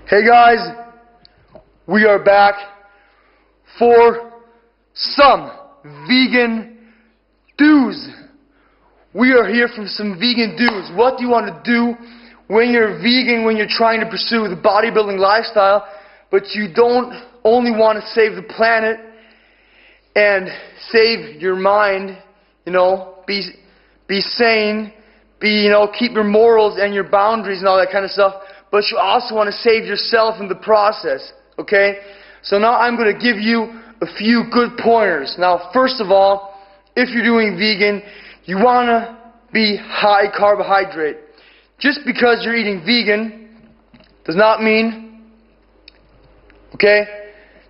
Hey guys, we are back for some vegan do's. We are here for some vegan do's. What do you want to do when you're vegan, when you're trying to pursue the bodybuilding lifestyle, but you don't only want to save the planet and save your mind, be sane, keep your morals and your boundaries and all that kind of stuff, but you also want to save yourself in the process, okay? So now I'm going to give you a few good pointers. Now, first of all, if you're doing vegan, you want to be high carbohydrate. Just because you're eating vegan does not mean, okay?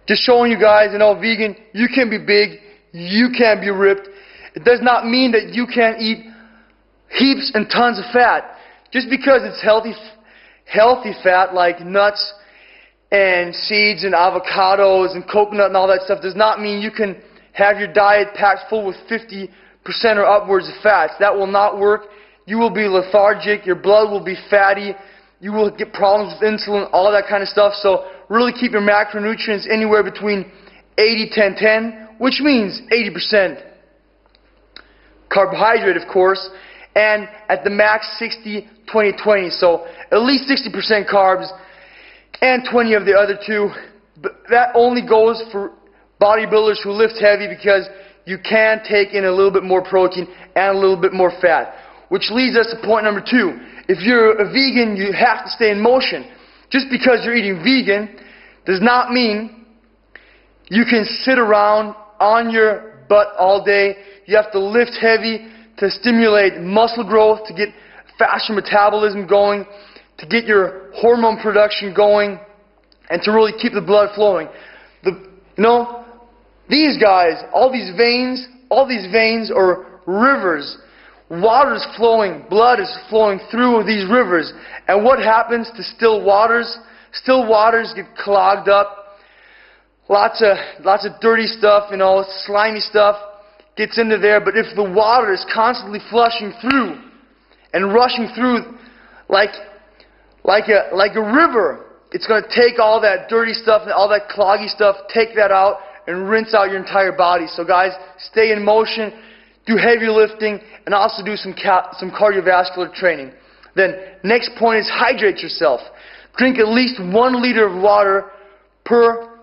Just showing you guys, vegan, you can be big, you can be ripped. It does not mean that you can't eat heaps and tons of fat. Just because it's healthy fat like nuts and seeds and avocados and coconut and all that stuff does not mean you can have your diet packed full with 50% or upwards of fats. That will not work. You will be lethargic, your blood will be fatty, you will get problems with insulin, all that kind of stuff. So really keep your macronutrients anywhere between 80-10-10, which means 80% carbohydrate, of course, and at the max 60-20-20. So at least 60% carbs and 20 of the other two. But that only goes for bodybuilders who lift heavy, because you can take in a little bit more protein and a little bit more fat. Which leads us to point number 2. If you're a vegan, you have to stay in motion. Just because you're eating vegan does not mean you can sit around on your butt all day. You have to lift heavy to stimulate muscle growth, to get faster metabolism going, to get your hormone production going, and to really keep the blood flowing. These guys, all these veins are rivers. Water is flowing, blood is flowing through these rivers. And what happens to still waters? Still waters get clogged up. Lots of dirty stuff, slimy stuff gets into there. But if the water is constantly flushing through and rushing through like a river, it's going to take all that dirty stuff and all that cloggy stuff, take that out and rinse out your entire body. So guys, stay in motion, do heavy lifting, and also do some cardiovascular training. Then next point is hydrate yourself. Drink at least 1 liter of water per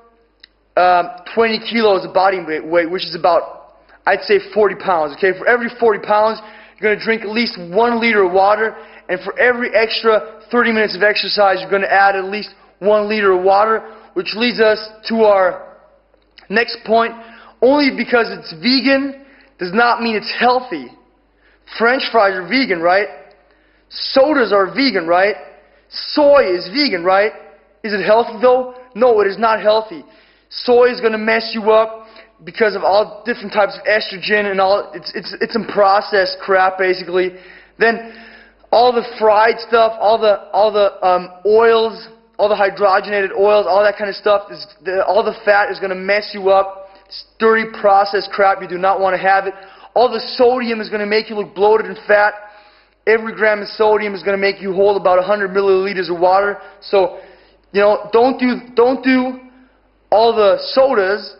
20 kilos of body weight, which is about, I'd say, 40 pounds. Okay, for every 40 pounds, you're going to drink at least 1 liter of water, and for every extra 30 minutes of exercise, you're going to add at least 1 liter of water, which leads us to our next point. Only because it's vegan does not mean it's healthy. French fries are vegan, right? Sodas are vegan, right? Soy is vegan, right? Is it healthy though? No, it is not healthy. Soy is going to mess you up because of all different types of estrogen and all. It's some processed crap basically. Then all the fried stuff, all the oils, all the hydrogenated oils, all that kind of stuff, all the fat is going to mess you up. It's dirty processed crap. You do not want to have it. All the sodium is going to make you look bloated and fat. Every gram of sodium is going to make you hold about 100 milliliters of water. So, don't do all the sodas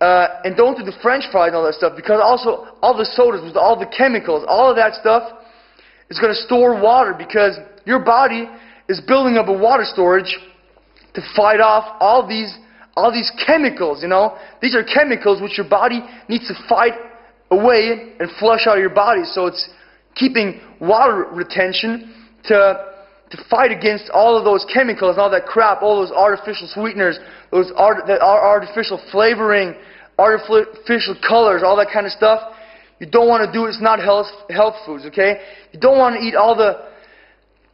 and don't do the French fries and all that stuff, because also all the sodas with all the chemicals, all of that stuff is going to store water, because your body is building up a water storage to fight off all these chemicals. These are chemicals which your body needs to fight away and flush out of your body. So it's keeping water retention to fight against all of those chemicals and all that crap, all those artificial sweeteners, those artificial flavoring, artificial colors, all that kind of stuff. You don't want to do it. It's not health foods, okay? You don't want to eat all the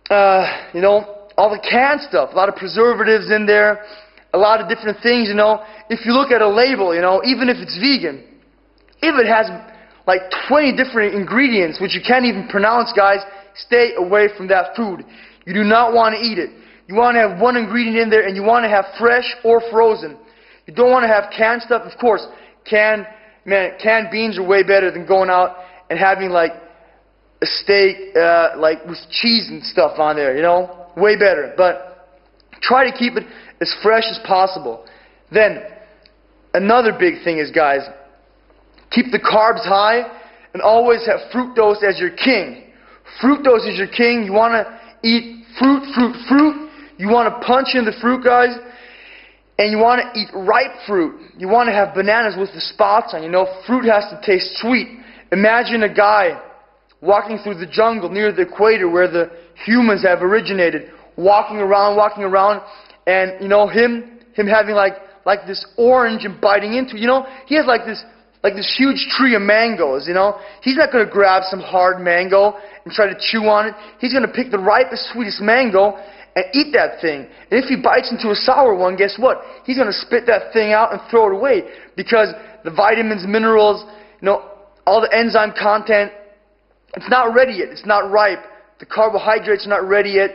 all the canned stuff. A lot of preservatives in there, a lot of different things. If you look at a label, even if it's vegan, if it has like 20 different ingredients which you can't even pronounce, guys, stay away from that food. You do not want to eat it. You want to have one ingredient in there, and you want to have fresh or frozen. You don't want to have canned stuff. Of course, canned beans are way better than going out and having like a steak like with cheese and stuff on there, way better. But Try to keep it as fresh as possible. Then, another big thing is, guys, keep the carbs high and always have fructose as your king. Fructose is your king. You want to eat fruit, fruit, fruit. You want to punch in the fruit, guys. And you want to eat ripe fruit. You want to have bananas with the spots on. You know, fruit has to taste sweet. Imagine a guy walking through the jungle near the equator where the humans have originated, walking around, and, you know, him having like this orange and biting into, you know, he has like this huge tree of mangoes, you know. He's not going to grab some hard mango and try to chew on it. He's going to pick the ripest, sweetest mango and eat that thing. And if he bites into a sour one, guess what? He's going to spit that thing out and throw it away, because the vitamins, minerals, you know, all the enzyme content, it's not ready yet. It's not ripe. The carbohydrates are not ready yet.